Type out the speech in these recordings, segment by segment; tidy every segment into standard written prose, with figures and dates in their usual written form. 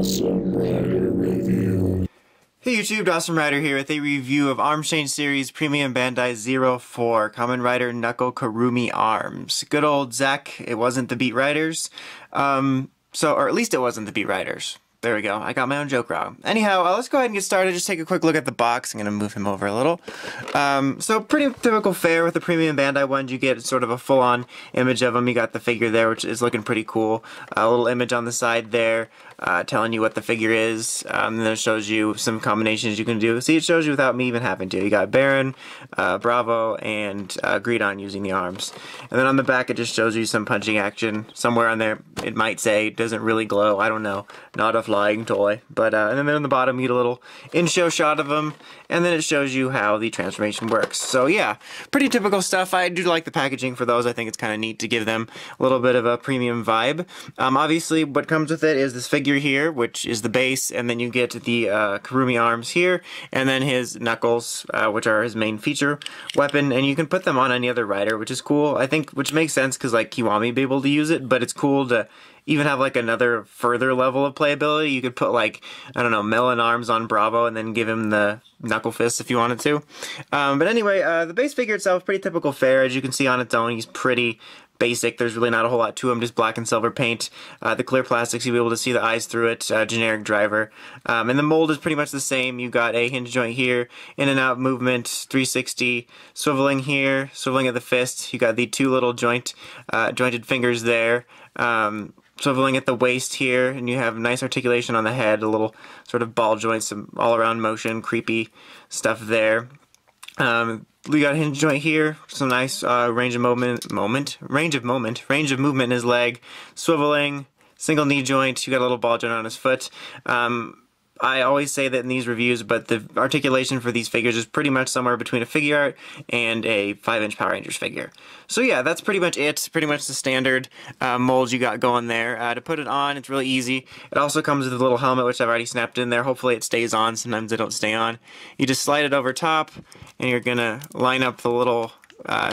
Awesome Rider Review. Hey YouTube, Awesome Rider here with a review of Arms Change Series Premium Bandai 04 Kamen Rider Knuckle Kurumi Arms. Good old Zack, it wasn't the Beat Riders. Or at least it wasn't the Beat Riders. There we go, I got my own joke wrong. Anyhow, let's go ahead and get started. Just take a quick look at the box. I'm going to move him over a little. So pretty typical fare with the Premium Bandai ones. You get sort of a full-on image of him. You got the figure there, which is looking pretty cool. A little image on the side there telling you what the figure is. And then it shows you some combinations you can do. See, it shows you without me even having to. You got Baron, Bravo, and Greedon using the arms. And then on the back it just shows you some punching action. Somewhere on there it might say, doesn't really glow, I don't know. Not a flying toy. But and then on the bottom you get a little in-show shot of him, and then it shows you how the transformation works. So yeah, pretty typical stuff. I do like the packaging for those. I think it's kind of neat to give them a little bit of a premium vibe. Obviously what comes with it is this figure here, which is the base, and then you get the Kurumi arms here, and then his knuckles, which are his main feature weapon, and you can put them on any other rider, which is cool. I think, which makes sense because like Kiwami would be able to use it, but it's cool to even have like another further level of playability. You could put like, I don't know, Melon arms on Bravo and then give him the knuckle fists if you wanted to. But anyway, the base figure itself, pretty typical fare. As you can see on its own, he's pretty basic. There's really not a whole lot to him, just black and silver paint. The clear plastics, you'll be able to see the eyes through it, generic driver. And the mold is pretty much the same. You've got a hinge joint here, in and out movement, 360, swiveling here, swiveling at the fist. You got the two little jointed fingers there. Swiveling at the waist here, and you have nice articulation on the head, a little sort of ball joint, some all-around motion, creepy stuff there. We got a hinge joint here, some nice range of movement in his leg, swiveling, single knee joint. You got a little ball joint on his foot. I always say that in these reviews, but the articulation for these figures is pretty much somewhere between a figure art and a 5-inch Power Rangers figure. So yeah, that's pretty much it. Pretty much the standard molds you got going there. To put it on, it's really easy. It also comes with a little helmet, which I've already snapped in there. Hopefully it stays on. Sometimes they don't stay on. You just slide it over top, and you're gonna line up the little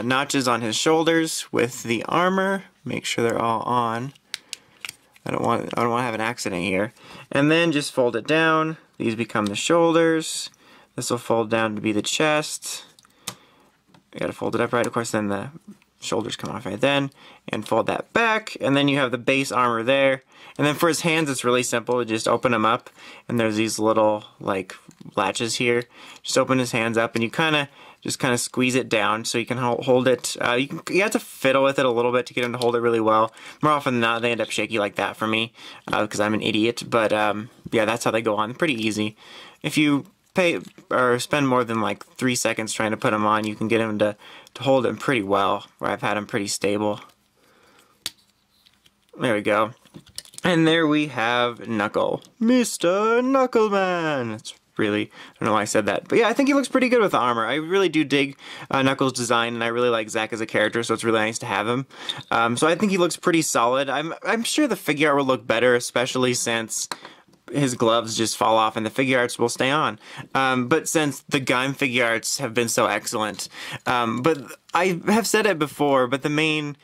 notches on his shoulders with the armor. Make sure they're all on. I don't want to have an accident here. And then just fold it down. These become the shoulders. This will fold down to be the chest. You gotta fold it up right, of course, then the shoulders come off right then. And fold that back, and then you have the base armor there. And then for his hands, it's really simple. You just open them up, and there's these little, like, latches here. Just open his hands up, and you just kind of squeeze it down so you can hold it. You have to fiddle with it a little bit to get him to hold it really well. More often than not, they end up shaky like that for me because I'm an idiot. But yeah, that's how they go on. Pretty easy. If you pay or spend more than like 3 seconds trying to put him on, you can get him to hold him pretty well. Where I've had him pretty stable. There we go. And there we have Knuckle, Mr. Knuckleman. It's really, I don't know why I said that, but yeah, I think he looks pretty good with the armor. I really do dig Knuckles' design, and I really like Zack as a character, so it's really nice to have him. So I think he looks pretty solid. I'm sure the figure art will look better, especially since his gloves just fall off and the figure arts will stay on. But since the gun figure arts have been so excellent, but I have said it before, but the main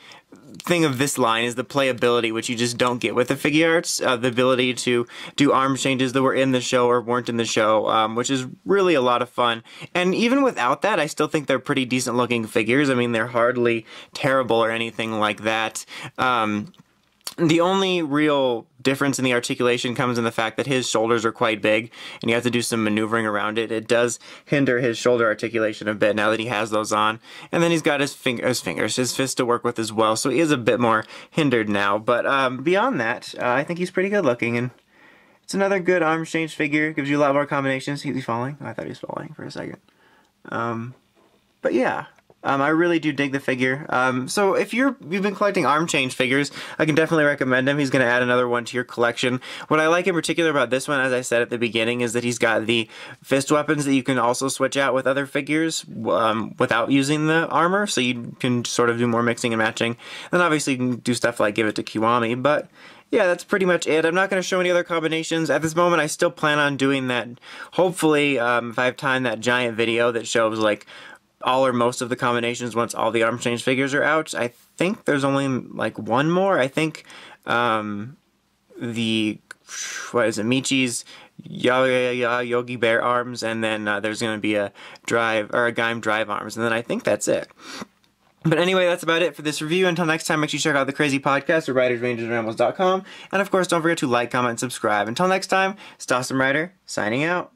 thing of this line is the playability, which you just don't get with the figure arts. The ability to do arm changes that were in the show or weren't in the show, which is really a lot of fun. And even without that, I still think they're pretty decent looking figures. I mean, they're hardly terrible or anything like that. The only real difference in the articulation comes in the fact that his shoulders are quite big, and you have to do some maneuvering around it. It does hinder his shoulder articulation a bit now that he has those on. And then he's got his fists to work with as well, so he is a bit more hindered now. But beyond that, I think he's pretty good looking, and it's another good arms change figure. Gives you a lot more combinations. He's falling. Oh, I thought he was falling for a second. But yeah. I really do dig the figure. So if you've been collecting arm change figures, I can definitely recommend him. He's going to add another one to your collection. What I like in particular about this one, as I said at the beginning, is that he's got the fist weapons that you can also switch out with other figures without using the armor, so you can sort of do more mixing and matching. Then obviously you can do stuff like give it to Kiwami, but yeah, that's pretty much it. I'm not going to show any other combinations. At this moment, I still plan on doing that, hopefully, if I have time, that giant video that shows like all or most of the combinations once all the arm change figures are out. I think there's only like one more. I think the what is it, Michi's Yogi Bear arms, and then there's going to be a Gaim Drive arms, and then I think that's it. But anyway, that's about it for this review. Until next time, make sure you check out the Crazy Podcast at writersrangersrambles.com. And of course, don't forget to like, comment, and subscribe. Until next time, it's Dawson Ryder, signing out.